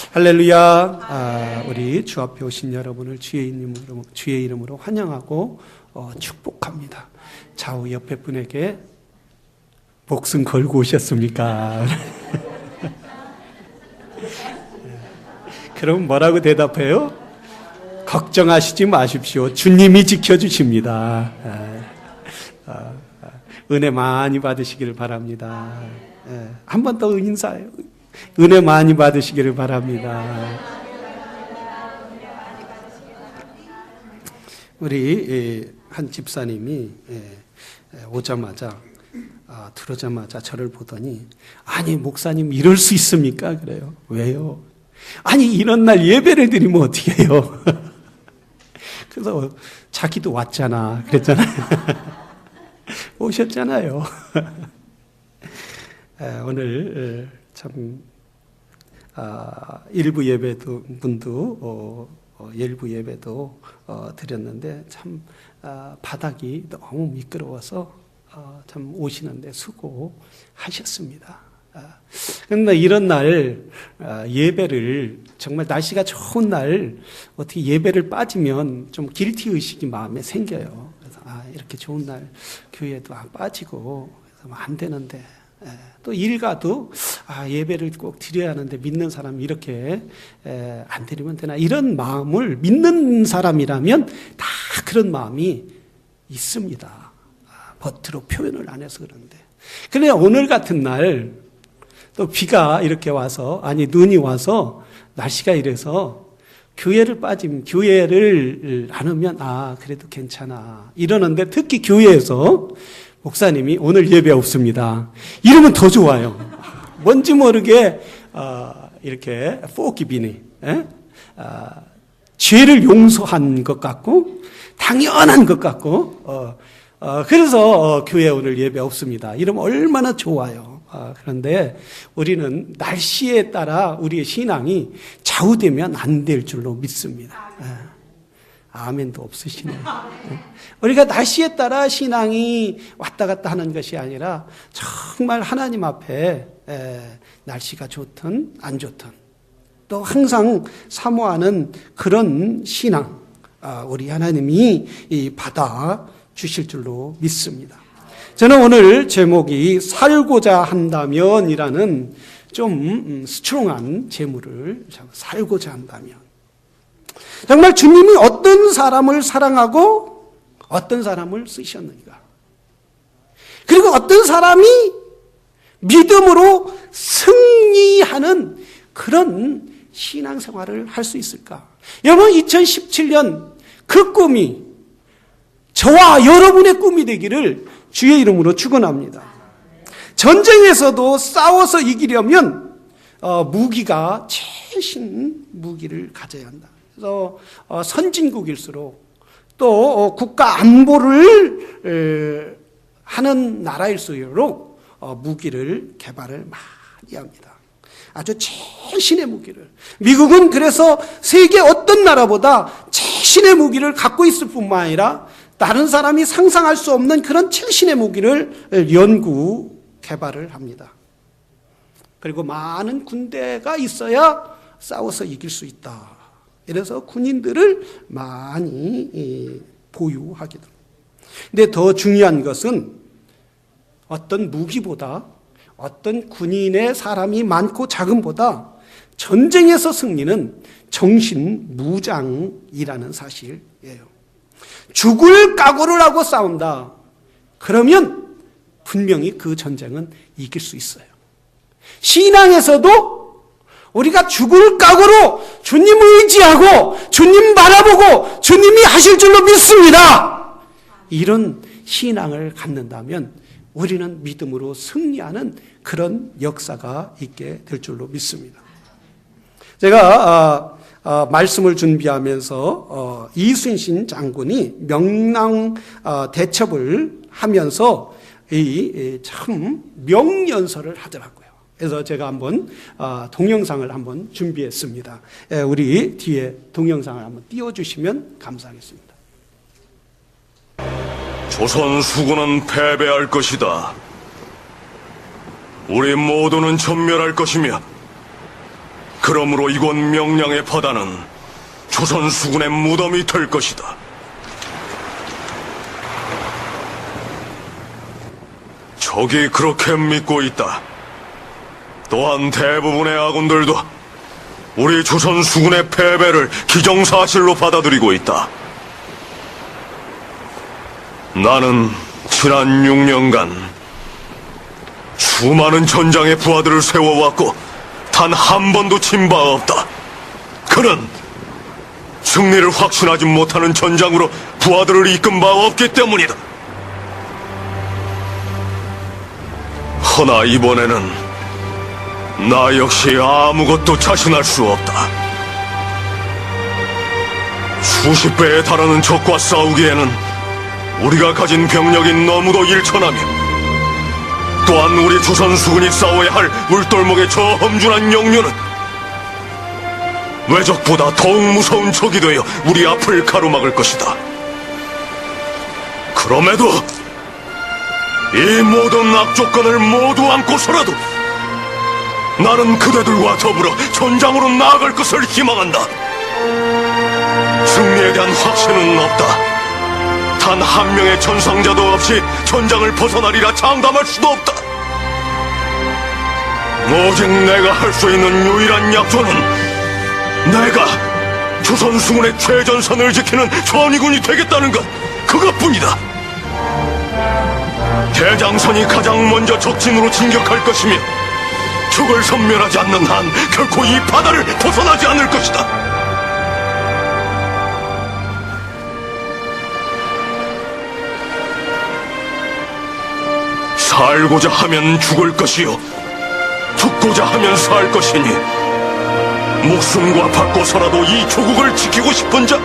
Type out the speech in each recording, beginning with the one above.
할렐루야. 우리 주 앞에 오신 여러분을 주의 이름으로 환영하고 축복합니다. 좌우 옆에 분에게 목숨 걸고 오셨습니까? 그럼 뭐라고 대답해요? 걱정하시지 마십시오. 주님이 지켜주십니다. 은혜 많이 받으시기를 바랍니다. 한 번 더 인사해요. 은혜 많이 받으시기를 바랍니다. 우리 한 집사님이 들어오자마자 저를 보더니, 아니 목사님 이럴 수 있습니까? 그래요. 왜요? 아니 이런 날 예배를 드리면 어떻게 해요? 그래서 자기도 왔잖아 그랬잖아요. 오셨잖아요. 오늘 참 일부 예배도 일부 예배도 드렸는데 참 바닥이 너무 미끄러워서 참 오시는데 수고하셨습니다. 그런데 이런 날 예배를 정말 날씨가 좋은 날 어떻게 예배를 빠지면 좀 길티 의식이 마음에 생겨요. 그래서 이렇게 좋은 날 교회도 안 빠지고 그래서 안 되는데, 또 일가도 예배를 꼭 드려야 하는데 믿는 사람이 이렇게 안 드리면 되나, 이런 마음을 믿는 사람이라면 다 그런 마음이 있습니다. 겉으로 표현을 안 해서 그런데. 그런데 오늘 같은 날 또 비가 이렇게 와서, 눈이 와서 날씨가 이래서 교회를 안 오면 그래도 괜찮아 이러는데, 특히 교회에서 목사님이 오늘 예배 없습니다 이러면 더 좋아요. 뭔지 모르게 이렇게 포기비니 죄를 용서한 것 같고 당연한 것 같고 그래서 교회 오늘 예배 없습니다 이러면 얼마나 좋아요. 그런데 우리는 날씨에 따라 우리의 신앙이 좌우되면 안 될 줄로 믿습니다. 아멘도 없으시네요. 우리가 날씨에 따라 신앙이 왔다 갔다 하는 것이 아니라 정말 하나님 앞에 날씨가 좋든 안 좋든 또 항상 사모하는 그런 신앙, 우리 하나님이 받아 주실 줄로 믿습니다. 저는 오늘 제목이 살고자 한다면이라는 좀 스트롱한 제목을 살고자 한다면, 정말 주님이 어떤 사람을 사랑하고 어떤 사람을 쓰셨는가, 그리고 어떤 사람이 믿음으로 승리하는 그런 신앙생활을 할 수 있을까? 여러분, 2017년 그 꿈이 저와 여러분의 꿈이 되기를 주의 이름으로 축원합니다. 전쟁에서도 싸워서 이기려면 무기가 최신 무기를 가져야 한다. 그래서 선진국일수록 또 국가 안보를 하는 나라일수록 무기를 개발을 많이 합니다. 아주 최신의 무기를. 미국은 그래서 세계 어떤 나라보다 최신의 무기를 갖고 있을 뿐만 아니라 다른 사람이 상상할 수 없는 그런 최신의 무기를 연구 개발을 합니다. 그리고 많은 군대가 있어야 싸워서 이길 수 있다. 이래서 군인들을 많이 보유하기도. 근데 더 중요한 것은 어떤 무기보다, 어떤 군인의 사람이 많고 작음보다 전쟁에서 승리는 정신무장이라는 사실이에요. 죽을 각오를 하고 싸운다. 그러면 분명히 그 전쟁은 이길 수 있어요. 신앙에서도 우리가 죽을 각오로 주님을 의지하고 주님 바라보고 주님이 하실 줄로 믿습니다. 이런 신앙을 갖는다면 우리는 믿음으로 승리하는 그런 역사가 있게 될 줄로 믿습니다. 제가 말씀을 준비하면서 이순신 장군이 명랑 대첩을 하면서 참 명연설을 하더라고요. 그래서 제가 한번 동영상을 한번 준비했습니다. 우리 뒤에 동영상을 한번 띄워주시면 감사하겠습니다. 조선 수군은 패배할 것이다. 우리 모두는 전멸할 것이며 그러므로 이곳 명량의 바다는 조선 수군의 무덤이 될 것이다. 적이 그렇게 믿고 있다. 또한 대부분의 아군들도 우리 조선 수군의 패배를 기정사실로 받아들이고 있다. 나는 지난 6년간 수많은 전장의 부하들을 세워왔고 단 한 번도 진 바 없다. 그는 승리를 확신하지 못하는 전장으로 부하들을 이끈 바 없기 때문이다. 허나 이번에는 나 역시 아무것도 자신할 수 없다. 수십 배에 달하는 적과 싸우기에는 우리가 가진 병력이 너무도 일천하며 또한 우리 조선 수군이 싸워야 할 울돌목의 저 험준한 영녀는 외적보다 더욱 무서운 적이 되어 우리 앞을 가로막을 것이다. 그럼에도 이 모든 악조건을 모두 안고서라도 나는 그대들과 더불어 전장으로 나아갈 것을 희망한다. 승리에 대한 확신은 없다. 단 한 명의 전상자도 없이 전장을 벗어나리라 장담할 수도 없다. 오직 내가 할 수 있는 유일한 약조는 내가 조선 수군의 최전선을 지키는 전의군이 되겠다는 것, 그것뿐이다. 대장선이 가장 먼저 적진으로 진격할 것이며 적을 섬멸하지 않는 한 결코 이 바다를 벗어나지 않을 것이다. 살고자 하면 죽을 것이요 죽고자 하면 살 것이니 목숨과 바꿔서라도 이 조국을 지키고 싶은 자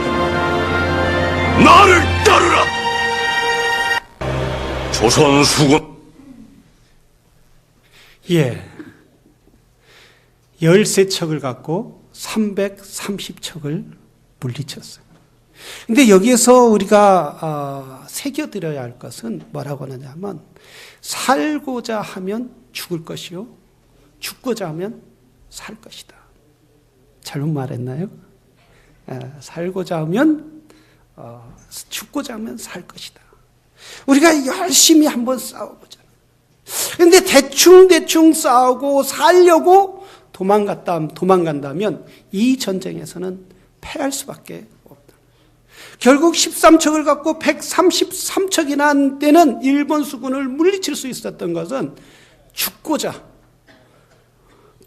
나를 따르라. 조선 수군 13척을 갖고 330척을 물리쳤어요. 근데 여기에서 우리가 새겨들어야 할 것은 뭐라고 하느냐면 살고자 하면 죽을 것이요 죽고자 하면 살 것이다. 잘못 말했나요? 살고자 하면 죽고자 하면 살 것이다. 우리가 열심히 한번 싸워보자. 근데 대충 싸우고 살려고 도망간다면 이 전쟁에서는 패할 수밖에 없다. 결국 13척을 갖고 133척이나 되는 일본 수군을 물리칠 수 있었던 것은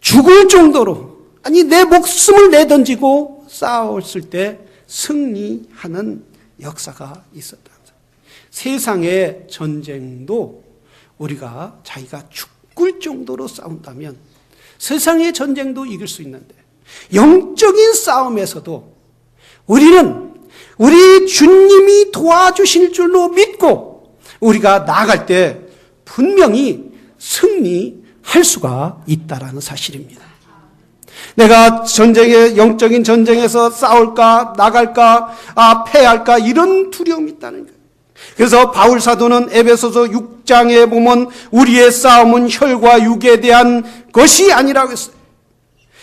죽을 정도로, 아니 내 목숨을 내던지고 싸웠을 때 승리하는 역사가 있었다. 세상의 전쟁도 우리가 자기가 죽을 정도로 싸운다면 세상의 전쟁도 이길 수 있는데, 영적인 싸움에서도 우리는 우리 주님이 도와주실 줄로 믿고 우리가 나아갈 때 분명히 승리할 수가 있다라는 사실입니다. 내가 영적인 전쟁에서 싸울까, 나갈까, 패할까, 이런 두려움이 있다는 거예요. 그래서 바울 사도는 에베소서 6장에 보면 우리의 싸움은 혈과 육에 대한 것이 아니라고 했어요.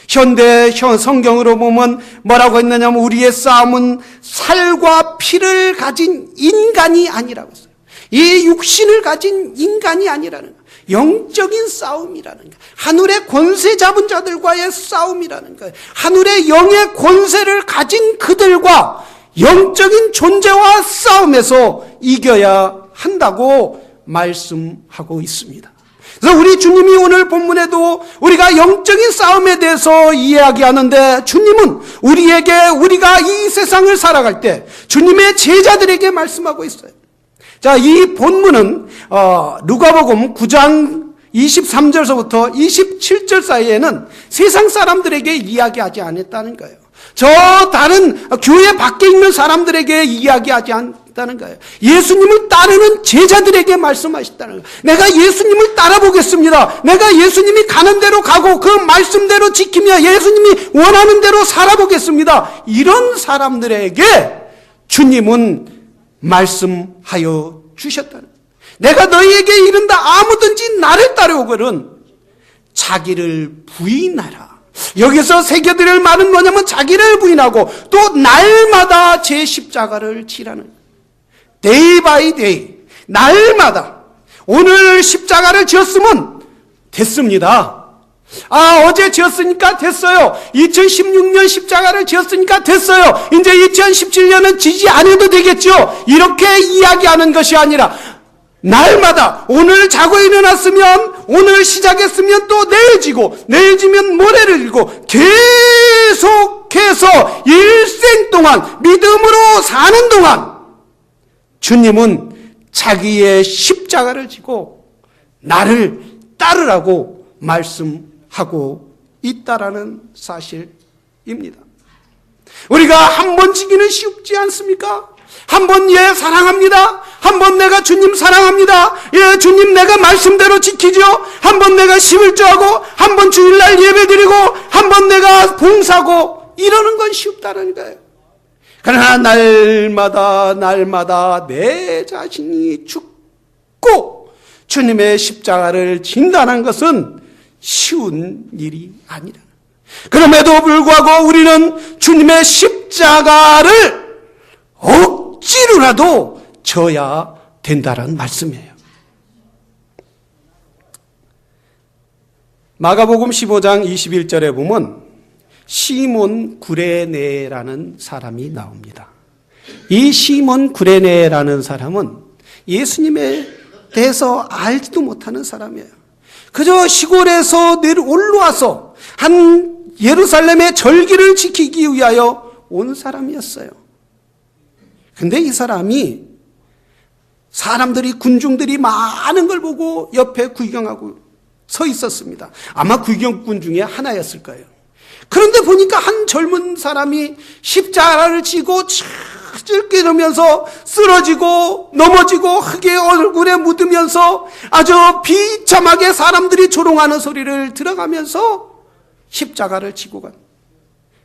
현대 성경으로 보면 뭐라고 했느냐면 우리의 싸움은 살과 피를 가진 인간이 아니라고 했어요. 이 육신을 가진 인간이 아니라는 거예요. 영적인 싸움이라는 거예요. 하늘의 권세 잡은 자들과의 싸움이라는 거예요. 하늘의 영의 권세를 가진 그들과 영적인 존재와 싸움에서 이겨야 한다고 말씀하고 있습니다. 그래서 우리 주님이 오늘 본문에도 우리가 영적인 싸움에 대해서 이야기하는데, 주님은 우리가 이 세상을 살아갈 때 주님의 제자들에게 말씀하고 있어요. 자, 이 본문은 누가복음 9장 23절서부터 27절 사이에는 세상 사람들에게 이야기하지 않았다는 거예요. 저 다른 교회 밖에 있는 사람들에게 이야기하지 않았다는 거예요. 예수님을 따르는 제자들에게 말씀하셨다는 거예요. 내가 예수님을 따라보겠습니다. 내가 예수님이 가는 대로 가고 그 말씀대로 지키며 예수님이 원하는 대로 살아보겠습니다. 이런 사람들에게 주님은 말씀하여 주셨다는 거예요. 내가 너희에게 이른다. 아무든지 나를 따르오거든 자기를 부인하라. 여기서 새겨드릴 말은 뭐냐면 자기를 부인하고 또 날마다 제 십자가를 지라는, day by day, 날마다. 오늘 십자가를 지었으면 됐습니다. 어제 지었으니까 됐어요. 2016년 십자가를 지었으니까 됐어요. 이제 2017년은 지지 않아도 되겠죠. 이렇게 이야기하는 것이 아니라 날마다, 오늘 자고 일어났으면, 오늘 시작했으면 또 내일 지고, 내일 지면 모레를 지고, 계속해서 일생 동안 믿음으로 사는 동안 주님은 자기의 십자가를 지고 나를 따르라고 말씀하고 있다라는 사실입니다. 우리가 한 번 지기는 쉽지 않습니까? 한 번 사랑합니다. 한 번 내가 주님 사랑합니다. 주님 내가 말씀대로 지키죠. 한 번 내가 11조하고, 한 번 주일날 예배드리고, 한 번 내가 봉사하고, 이러는 건 쉽다는 거예요. 그러나 날마다 내 자신이 죽고 주님의 십자가를 진다는 것은 쉬운 일이 아니라, 그럼에도 불구하고 우리는 주님의 십자가를 억지로라도 져야 된다는 말씀이에요. 마가복음 15장 21절에 보면 시몬 구레네라는 사람이 나옵니다. 이 시몬 구레네라는 사람은 예수님에 대해서 알지도 못하는 사람이에요. 그저 시골에서 올라와서 한 예루살렘의 절기를 지키기 위하여 온 사람이었어요. 근데 이 사람이 사람들이, 군중들이 많은 걸 보고 옆에 구경하고 서 있었습니다. 아마 구경꾼 중에 하나였을 거예요. 그런데 보니까 한 젊은 사람이 십자가를 지고 찔끼면서 쓰러지고 넘어지고 흙에 얼굴에 묻으면서 아주 비참하게 사람들이 조롱하는 소리를 들어가면서 십자가를 지고 간.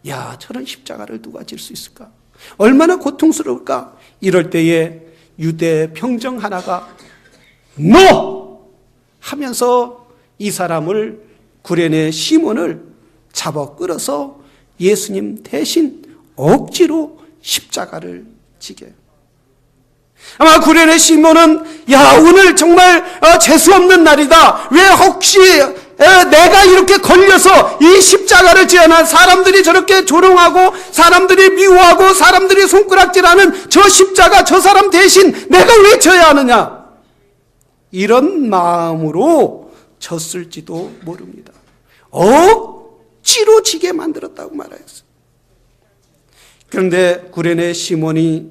야, 저런 십자가를 누가 질 수 있을까? 얼마나 고통스러울까? 이럴 때에 유대 병정 하나가 너! 하면서 이 사람을, 구레네 시몬을 잡아 끌어서 예수님 대신 억지로 십자가를 지게 해요. 아마 구레네 시몬은 오늘 정말 재수없는 날이다. 왜 혹시 내가 이렇게 걸려서 이 십자가를 지어난, 사람들이 저렇게 조롱하고 사람들이 미워하고 사람들이 손가락질하는 저 십자가, 저 사람 대신 내가 왜 져야 하느냐, 이런 마음으로 졌을지도 모릅니다. 억지로 지게 만들었다고 말하였어요. 그런데 구레네 시몬이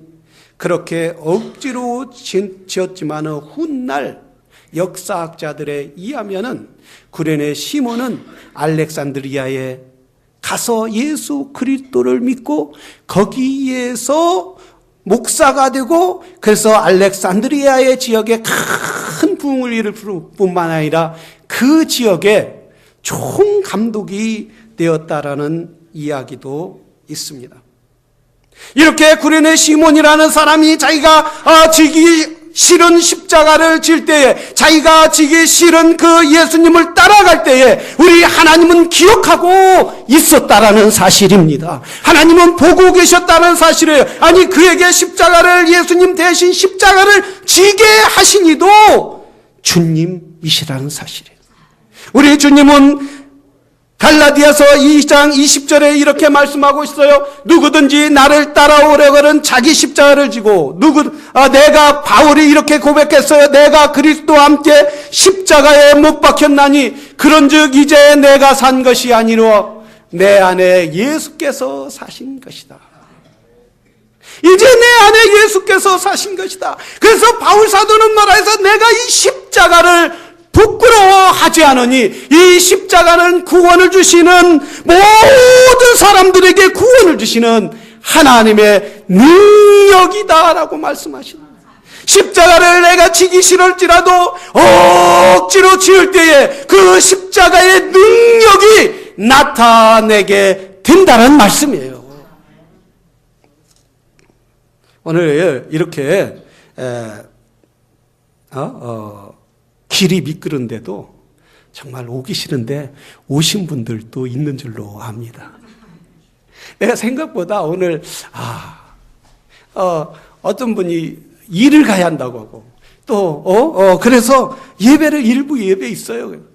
그렇게 억지로 지었지만 훗날 역사학자들에 의하면은 구레네 시몬은 알렉산드리아에 가서 예수 그리스도를 믿고 거기에서 목사가 되고, 그래서 알렉산드리아의 지역에 큰 부흥을 이룰 뿐만 아니라 그 지역에 총감독이 되었다라는 이야기도 있습니다. 이렇게 구레네 시몬이라는 사람이 자기가 지기 싫은 십자가를 질 때에, 자기가 지기 싫은 그 예수님을 따라갈 때에 우리 하나님은 기억하고 있었다라는 사실입니다. 하나님은 보고 계셨다는 사실이에요. 아니, 그에게 십자가를, 예수님 대신 십자가를 지게 하시니도 주님이시라는 사실이에요. 우리 주님은 갈라디아서 2장 20절에 이렇게 말씀하고 있어요. 누구든지 나를 따라오려거든 자기 십자가를 지고, 내가 바울이 이렇게 고백했어요. 내가 그리스도와 함께 십자가에 못 박혔나니 그런즉 이제 내가 산 것이 아니로 내 안에 예수께서 사신 것이다. 이제 내 안에 예수께서 사신 것이다. 그래서 바울 사도는 말해서 내가 이 십자가를 부끄러워하지 않으니, 이 십자가는 구원을 주시는, 모든 사람들에게 구원을 주시는 하나님의 능력이다라고 말씀하십니다. 십자가를 내가 지기 싫을지라도 억지로 지을 때에 그 십자가의 능력이 나타내게 된다는 말씀이에요. 오늘 이렇게 길이 미끄러운데도 정말 오기 싫은데 오신 분들도 있는 줄로 압니다. 내가 생각보다 오늘 어떤 분이 일을 가야 한다고 하고 또 그래서 예배를 일부 예배 있어요.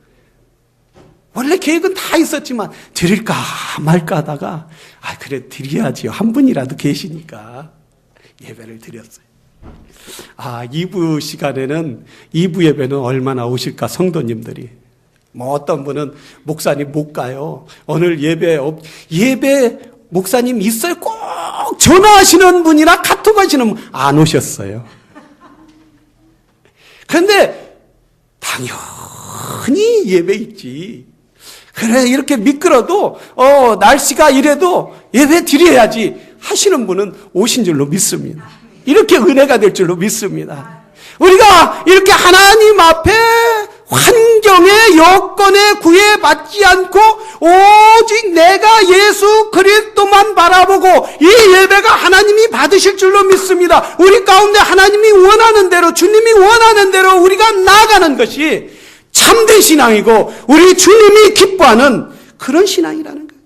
원래 계획은 다 있었지만 드릴까 말까 하다가 그래 드려야지요. 한 분이라도 계시니까 예배를 드렸어요. 2부 시간에는 2부 예배는 얼마나 오실까 성도님들이. 어떤 분은 목사님 못 가요. 오늘 예배 목사님 있어요. 꼭 전화하시는 분이나 카톡 하시는 분 안 오셨어요. 그런데 당연히 예배 있지. 그래 이렇게 미끄러도 날씨가 이래도 예배 드려야지 하시는 분은 오신 줄로 믿습니다. 이렇게 은혜가 될 줄로 믿습니다. 우리가 이렇게 하나님 앞에 환경에 여건에 구애받지 않고 오직 내가 예수 그리스도만 바라보고 이 예배가 하나님이 받으실 줄로 믿습니다. 우리 가운데 하나님이 원하는 대로 주님이 원하는 대로 우리가 나아가는 것이 참된 신앙이고 우리 주님이 기뻐하는 그런 신앙이라는 거예요.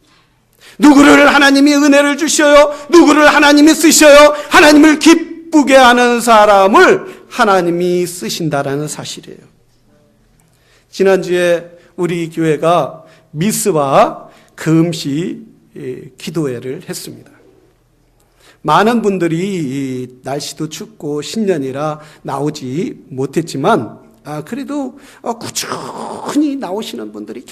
누구를 하나님이 은혜를 주셔요. 누구를 하나님이 쓰셔요. 하나님을 기쁘게 하는 사람을 하나님이 쓰신다라는 사실이에요. 지난주에 우리 교회가 미스바 금식 기도회를 했습니다. 많은 분들이 날씨도 춥고 신년이라 나오지 못했지만 그래도 꾸준히 나오시는 분들이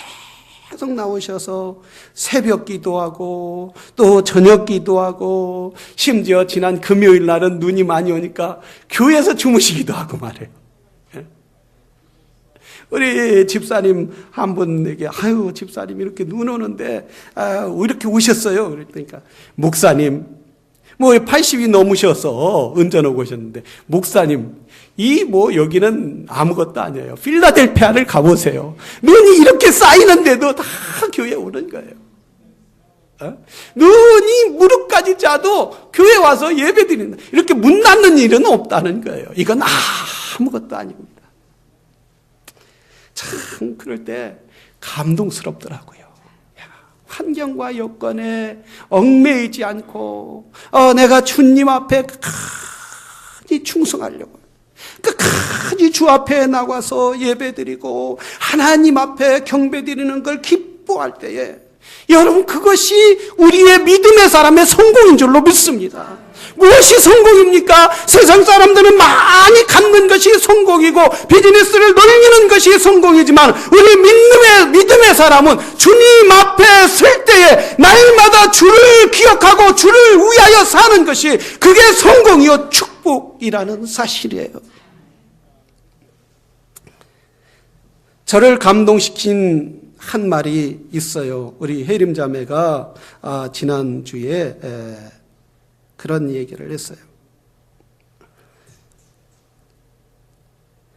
계속 나오셔서 새벽 기도하고 또 저녁 기도하고 심지어 지난 금요일 날은 눈이 많이 오니까 교회에서 주무시기도 하고 말해요. 우리 집사님 한 분에게 집사님 이렇게 눈 오는데 왜 이렇게 오셨어요? 그러니까 목사님 80이 넘으셔서 운전하고 오셨는데 목사님 여기는 아무것도 아니에요. 필라델피아를 가보세요. 눈이 이렇게 쌓이는데도 다 교회 오는 거예요. 눈이 무릎까지 짜도 교회 와서 예배 드린다. 이렇게 문 닫는 일은 없다는 거예요. 이건 아무것도 아닙니다. 참 그럴 때 감동스럽더라고요. 환경과 여건에 얽매이지 않고 내가 주님 앞에 끝까지 충성하려고 끝까지 주 앞에 나가서 예배드리고 하나님 앞에 경배드리는 걸 기뻐할 때에 여러분 그것이 우리의 믿음의 사람의 성공인 줄로 믿습니다. 무엇이 성공입니까? 세상 사람들은 많이 갖는 것이 성공이고 비즈니스를 늘리는 것이 성공이지만 우리 믿음의 사람은 주님 앞에 설 때에 날마다 주를 기억하고 주를 위하여 사는 것이 그게 성공이요 축복이라는 사실이에요. 저를 감동시킨 한 말이 있어요. 우리 혜림 자매가 지난주에 그런 얘기를 했어요.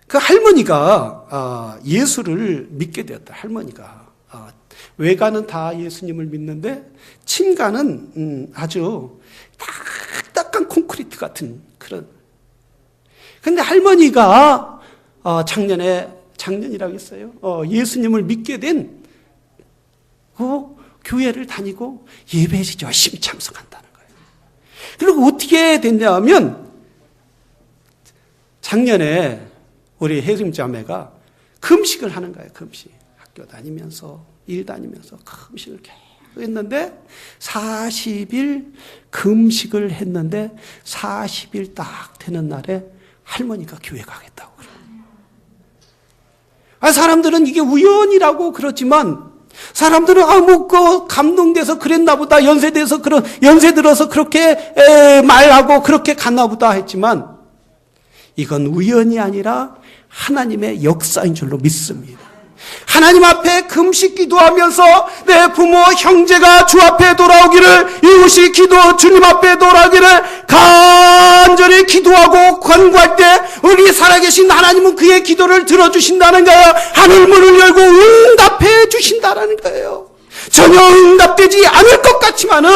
그 할머니가 예수를 믿게 되었다. 할머니가 외가는 다 예수님을 믿는데 친가는 아주 딱딱한 콘크리트 같은 그런. 근데 할머니가 작년이라고 했어요. 예수님을 믿게 된 교회를 다니고 예배에 열심히 참석한다는 거예요. 그리고 어떻게 됐냐면 작년에 우리 혜림 자매가 금식을 하는 거예요. 금식. 학교 다니면서 일 다니면서 금식을 계속 했는데 40일 금식을 했는데 40일 딱 되는 날에 할머니가 교회 가겠다고 그래요. 사람들은 이게 우연이라고 그렇지만 사람들은 감동돼서 그랬나 보다. 연세 들어서 그렇게 말하고 그렇게 갔나 보다 했지만 이건 우연이 아니라 하나님의 역사인 줄로 믿습니다. 하나님 앞에 금식 기도하면서 내 부모 형제가 주 앞에 돌아오기를 이웃이 주님 앞에 돌아오기를 간절히 기도하고 간구할 때 우리 살아계신 하나님은 그의 기도를 들어주신다는 거예요. 하늘문을 열고 응답해 주신다는 거예요. 전혀 응답되지 않을 것 같지만은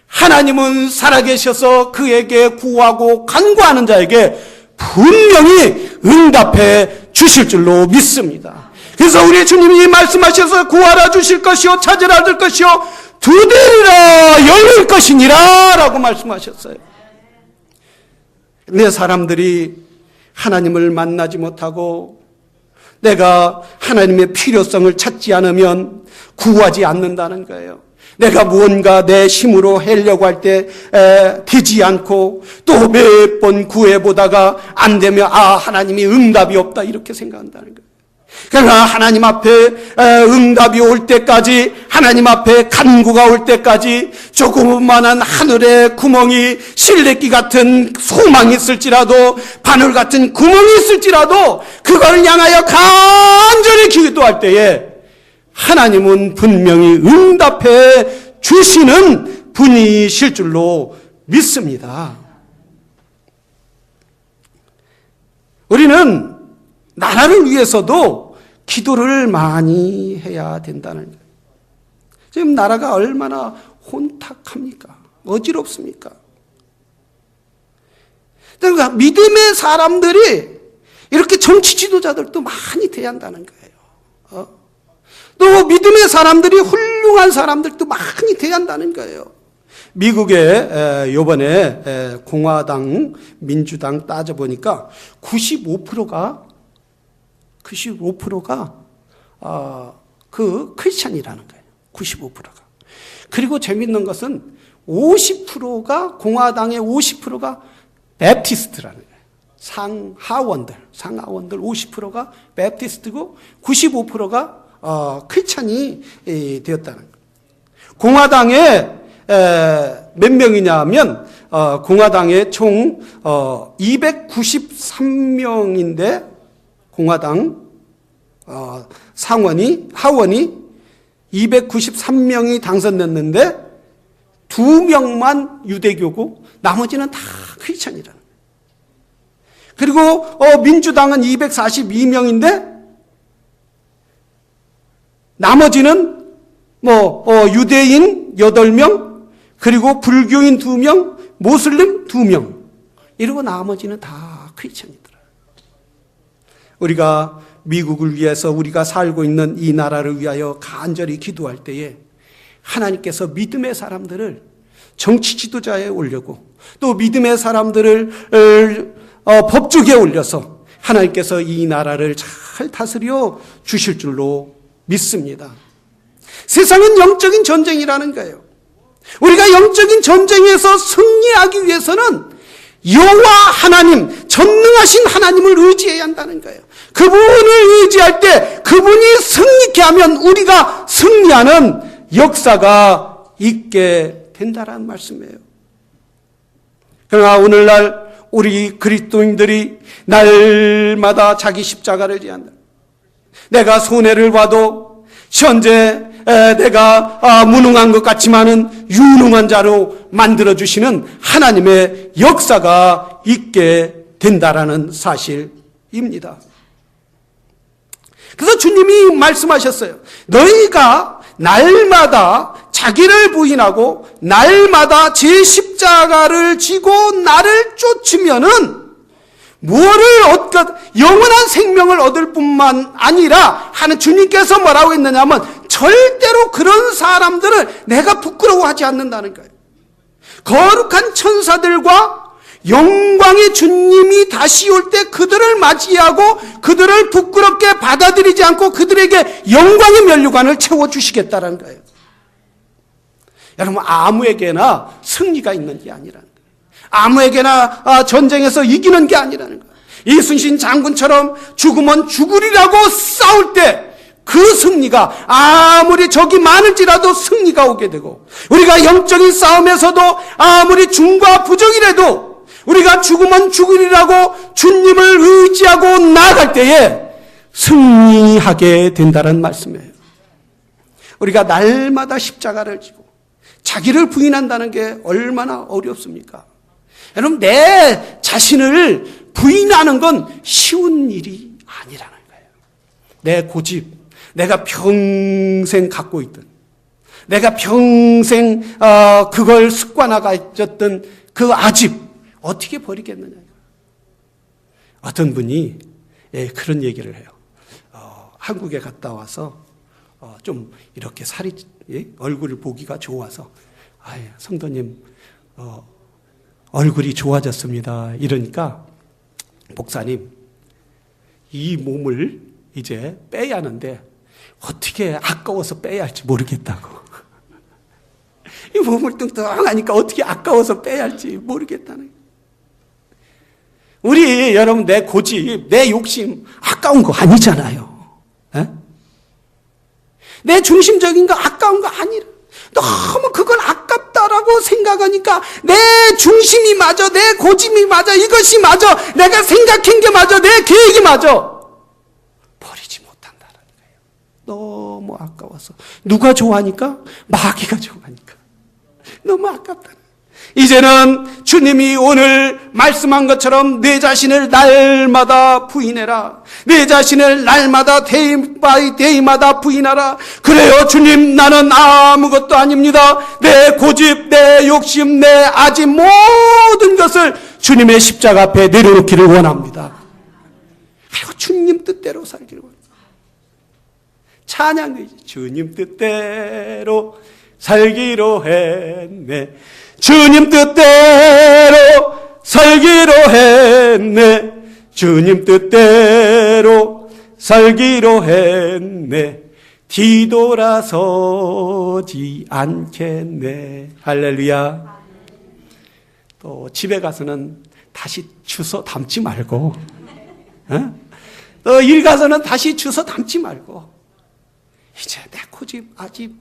하나님은 살아계셔서 그에게 구하고 간구하는 자에게 분명히 응답해 주실 줄로 믿습니다. 그래서 우리 주님이 말씀하셔서 구하라 주실 것이요 찾으라 들 것이요 두드리라 열릴 것이니라 라고 말씀하셨어요. 내 사람들이 하나님을 만나지 못하고 내가 하나님의 필요성을 찾지 않으면 구하지 않는다는 거예요. 내가 무언가 내 힘으로 하려고 할 때 되지 않고 또 몇 번 구해보다가 안 되면 하나님이 응답이 없다 이렇게 생각한다는 거예요. 그러나 하나님 앞에 응답이 올 때까지, 하나님 앞에 간구가 올 때까지 조그만한 하늘의 구멍이, 실내기 같은 소망이 있을지라도, 바늘 같은 구멍이 있을지라도 그걸 향하여 간절히 기도할 때에 하나님은 분명히 응답해 주시는 분이실 줄로 믿습니다. 우리는 나라를 위해서도 기도를 많이 해야 된다는 거예요. 지금 나라가 얼마나 혼탁합니까? 어지럽습니까? 그러니까 믿음의 사람들이 이렇게 정치 지도자들도 많이 돼야 한다는 거예요. 또 믿음의 사람들이 훌륭한 사람들도 많이 돼야 한다는 거예요. 미국에 이번에 공화당, 민주당 따져보니까 95%가 크리스찬이라는 거예요. 95%가. 그리고 재밌는 것은 50%가, 공화당의 50%가 베프티스트라는 거예요. 상하원들 50%가 베프티스트고 95%가 크리스찬이 되었다는 거예요. 공화당에 몇 명이냐면 공화당에 총 293명인데 공화당 하원이 293명이 당선됐는데 2명만 유대교고 나머지는 다 크리스찬이라는 거예요. 그리고 민주당은 242명인데 나머지는 유대인 8명, 그리고 불교인 2명, 모슬림 2명. 이러고 나머지는 다 크리스찬이더라. 우리가 미국을 위해서 우리가 살고 있는 이 나라를 위하여 간절히 기도할 때에 하나님께서 믿음의 사람들을 정치 지도자에 올려고 또 믿음의 사람들을 법조계에 올려서 하나님께서 이 나라를 잘 다스려 주실 줄로 믿습니다. 세상은 영적인 전쟁이라는 거예요. 우리가 영적인 전쟁에서 승리하기 위해서는 여호와 하나님, 전능하신 하나님을 의지해야 한다는 거예요. 그분을 의지할 때 그분이 승리케 하면 우리가 승리하는 역사가 있게 된다는 말씀이에요. 그러나 오늘날 우리 그리스도인들이 날마다 자기 십자가를 지야 한다. 내가 손해를 봐도 현재 내가 무능한 것 같지만은 유능한 자로 만들어주시는 하나님의 역사가 있게 된다라는 사실입니다. 그래서 주님이 말씀하셨어요. 너희가 날마다 자기를 부인하고 날마다 제 십자가를 지고 나를 쫓으면은 영원한 생명을 얻을 뿐만 아니라 하는 주님께서 뭐라고 했느냐면 절대로 그런 사람들을 내가 부끄러워하지 않는다는 거예요. 거룩한 천사들과 영광의 주님이 다시 올 때 그들을 맞이하고 그들을 부끄럽게 받아들이지 않고 그들에게 영광의 면류관을 채워주시겠다는 거예요. 여러분, 아무에게나 승리가 있는 게 아니라는 거예요. 아무에게나 전쟁에서 이기는 게 아니라는 거예요. 이순신 장군처럼 죽으면 죽으리라고 싸울 때 그 승리가 아무리 적이 많을지라도 승리가 오게 되고, 우리가 영적인 싸움에서도 아무리 중과 부정이라도 우리가 죽으면 죽으리라고 주님을 의지하고 나아갈 때에 승리하게 된다는 말씀이에요. 우리가 날마다 십자가를 지고 자기를 부인한다는 게 얼마나 어렵습니까? 여러분, 내 자신을 부인하는 건 쉬운 일이 아니라는 거예요. 내 고집, 내가 평생 갖고 있던, 내가 평생 그걸 습관화가졌던 그 아집 어떻게 버리겠느냐. 어떤 분이 그런 얘기를 해요. 한국에 갔다 와서 좀 이렇게 살이 얼굴을 보기가 좋아서 성도님 얼굴이 좋아졌습니다. 이러니까 목사님 이 몸을 이제 빼야 하는데 어떻게 아까워서 빼야 할지 모르겠다고. 이 몸을 뚱뚱하니까 어떻게 아까워서 빼야 할지 모르겠다는. 우리 여러분 내 고집, 내 욕심 아까운 거 아니잖아요. 에? 내 중심적인 거 아까운 거 아니라 너무 그걸 아깝다라고 생각하니까 내 중심이 맞아, 내 고집이 맞아, 이것이 맞아, 내가 생각한 게 맞아, 내 계획이 맞아. 버리지 못한다는 거예요. 너무 아까워서. 누가 좋아하니까? 마귀가 좋아하니까. 너무 아깝다는. 이제는 주님이 오늘 말씀한 것처럼 내 자신을 날마다 부인해라. 내 자신을 날마다 데이 바이 데이마다 부인하라. 그래요 주님, 나는 아무것도 아닙니다. 내 고집, 내 욕심, 내 아집 모든 것을 주님의 십자가 앞에 내려놓기를 원합니다. 그리고 주님 뜻대로 살기를 원합니다. 찬양이지. 주님 뜻대로 살기로 했네. 주님 뜻대로 살기로 했네. 주님 뜻대로 살기로 했네. 뒤돌아서지 않겠네. 할렐루야. 또 집에 가서는 다시 주워 담지 말고, 또 일 가서는 다시 주워 담지 말고, 이제 내 고집, 아집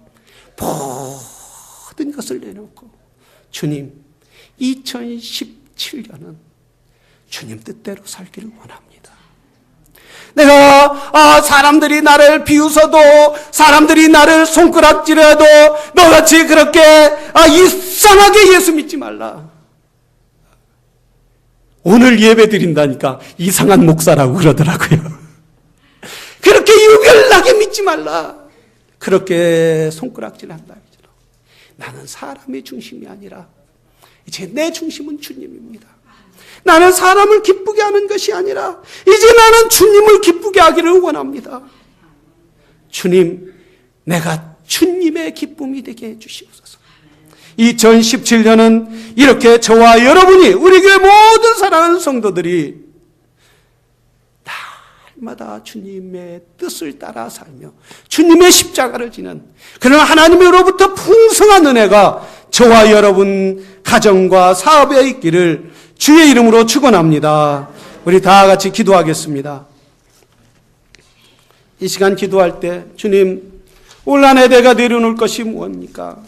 모든 것을 내놓고 주님, 2017년은 주님 뜻대로 살기를 원합니다. 내가 사람들이 나를 비웃어도, 사람들이 나를 손가락질해도 너같이 그렇게 이상하게 예수 믿지 말라. 오늘 예배 드린다니까 이상한 목사라고 그러더라고요. 그렇게 유별나게 믿지 말라. 그렇게 손가락질한다. 나는 사람의 중심이 아니라 이제 내 중심은 주님입니다. 나는 사람을 기쁘게 하는 것이 아니라 이제 나는 주님을 기쁘게 하기를 원합니다. 주님, 내가 주님의 기쁨이 되게 해주시옵소서. 2017년은 이렇게 저와 여러분이, 우리 교회 모든 사랑하는 성도들이 날마다 주님의 뜻을 따라 살며 주님의 십자가를 지는 그런 하나님으로부터 풍성한 은혜가 저와 여러분 가정과 사업에 있기를 주의 이름으로 축원합니다. 우리 다 같이 기도하겠습니다. 이 시간 기도할 때 주님, 올한해 내가 내려놓을 것이 무엇입니까?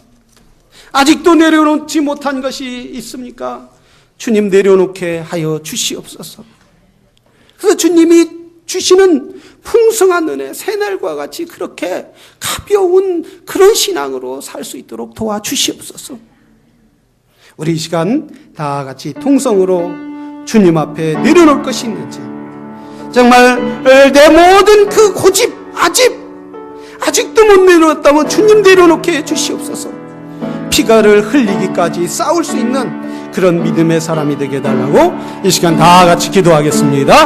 아직도 내려놓지 못한 것이 있습니까? 주님, 내려놓게 하여 주시옵소서. 그래서 주님이 주시는 풍성한 은혜, 새날과 같이 그렇게 가벼운 그런 신앙으로 살 수 있도록 도와주시옵소서. 우리 이 시간 다 같이 통성으로 주님 앞에 내려놓을 것이 있는지, 정말 내 모든 그 고집, 아직도 못 내려놓았다면 주님 내려놓게 해주시옵소서. 피가를 흘리기까지 싸울 수 있는 그런 믿음의 사람이 되게 해달라고 이 시간 다 같이 기도하겠습니다.